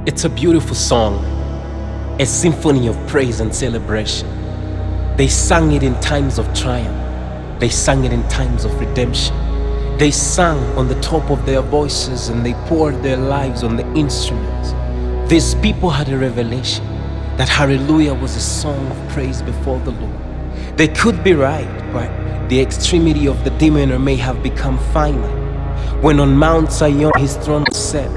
It's a beautiful song, a symphony of praise and celebration. They sang it in times of triumph. They sang it in times of redemption. They sang on the top of their voices and they poured their lives on the instruments. These people had a revelation that Hallelujah was a song of praise before the Lord. They could be right, but the extremity of the demeanor may have become final. When on Mount Zion his throne was set,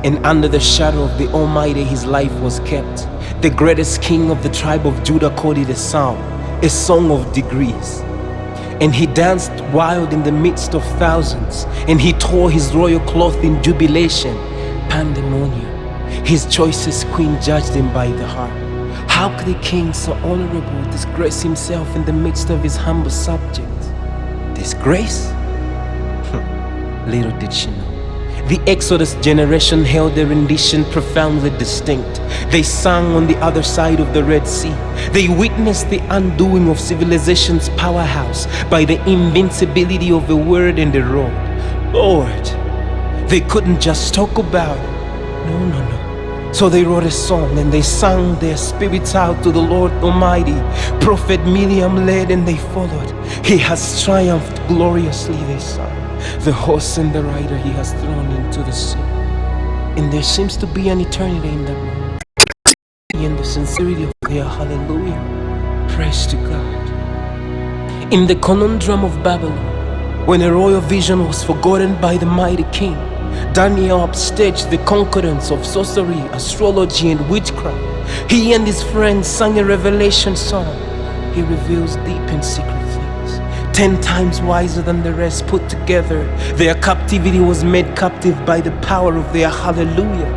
and under the shadow of the Almighty his life was kept, the greatest king of the tribe of Judah called it a psalm, a song of degrees. And he danced wild in the midst of thousands, and he tore his royal cloth in jubilation, pandemonium. His choicest queen judged him by the heart. How could a king so honorable disgrace himself in the midst of his humble subjects? Disgrace? Little did she know. The Exodus generation held their rendition profoundly distinct. They sang on the other side of the Red Sea. They witnessed the undoing of civilization's powerhouse by the invincibility of the word and the road. Lord, they couldn't just talk about it. No. So they wrote a song and they sang their spirits out to the Lord Almighty. Prophet Miriam led and they followed. He has triumphed gloriously, they sang. The horse and the rider he has thrown into the sea. And there seems to be an eternity in that moment. In the sincerity of their hallelujah. Praise to God. In the conundrum of Babylon, when a royal vision was forgotten by the mighty king, Daniel upstaged the concordance of sorcery, astrology, and witchcraft. He and his friends sang a revelation song. He reveals deep and secret things, 10 times wiser than the rest put together. Their captivity was made captive by the power of their hallelujah.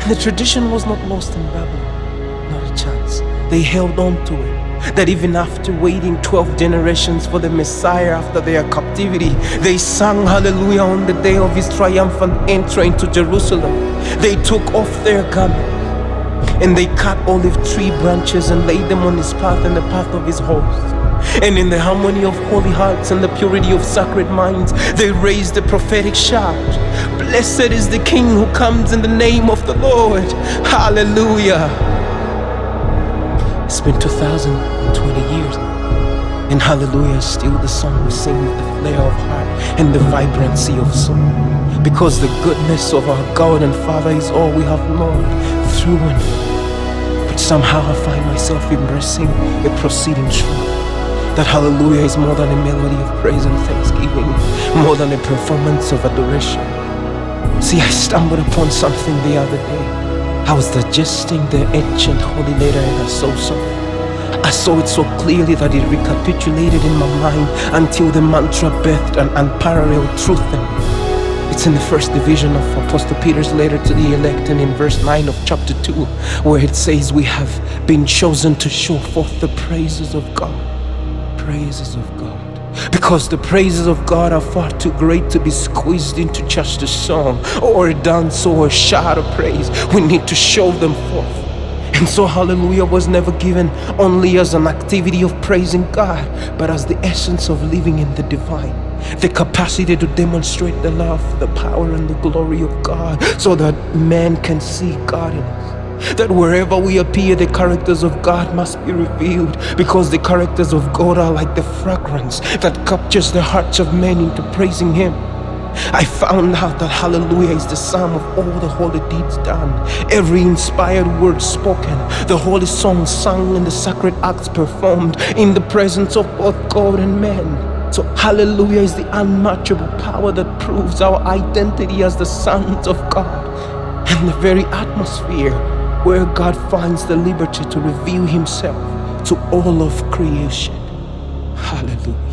And the tradition was not lost in Babylon, not a chance. They held on to it, that even after waiting 12 generations for the Messiah after their captivity, they sang hallelujah on the day of his triumphant entry into Jerusalem. They took off their garments and they cut olive tree branches and laid them on his path and the path of his host. And in the harmony of holy hearts and the purity of sacred minds, they raised the prophetic shout, "Blessed is the King who comes in the name of the Lord." Hallelujah. It's been 2020 years, and hallelujah is still the song we sing with the flair of heart and the vibrancy of soul. Because the goodness of our God and Father is all we have known through and through. But somehow I find myself embracing a proceeding truth, that hallelujah is more than a melody of praise and thanksgiving, more than a performance of adoration. See, I stumbled upon something the other day. I was digesting the ancient holy letter and I saw something. I saw it so clearly that it recapitulated in my mind until the mantra birthed an unparalleled truth in me. It's in the first division of Apostle Peter's letter to the elect, and in verse 9 of chapter 2, where it says, "We have been chosen to show forth the praises of God." Praises of God. Because the praises of God are far too great to be squeezed into just a song or a dance or a shout of praise. We need to show them forth. And so hallelujah was never given only as an activity of praising God, but as the essence of living in the divine. The capacity to demonstrate the love, the power, and the glory of God so that man can see God in us. That wherever we appear, the characters of God must be revealed, because the characters of God are like the fragrance that captures the hearts of men into praising Him. I found out that hallelujah is the sum of all the holy deeds done, every inspired word spoken, the holy songs sung, and the sacred acts performed in the presence of both God and man. So hallelujah is the unmatchable power that proves our identity as the sons of God, and the very atmosphere where God finds the liberty to reveal Himself to all of creation. Hallelujah.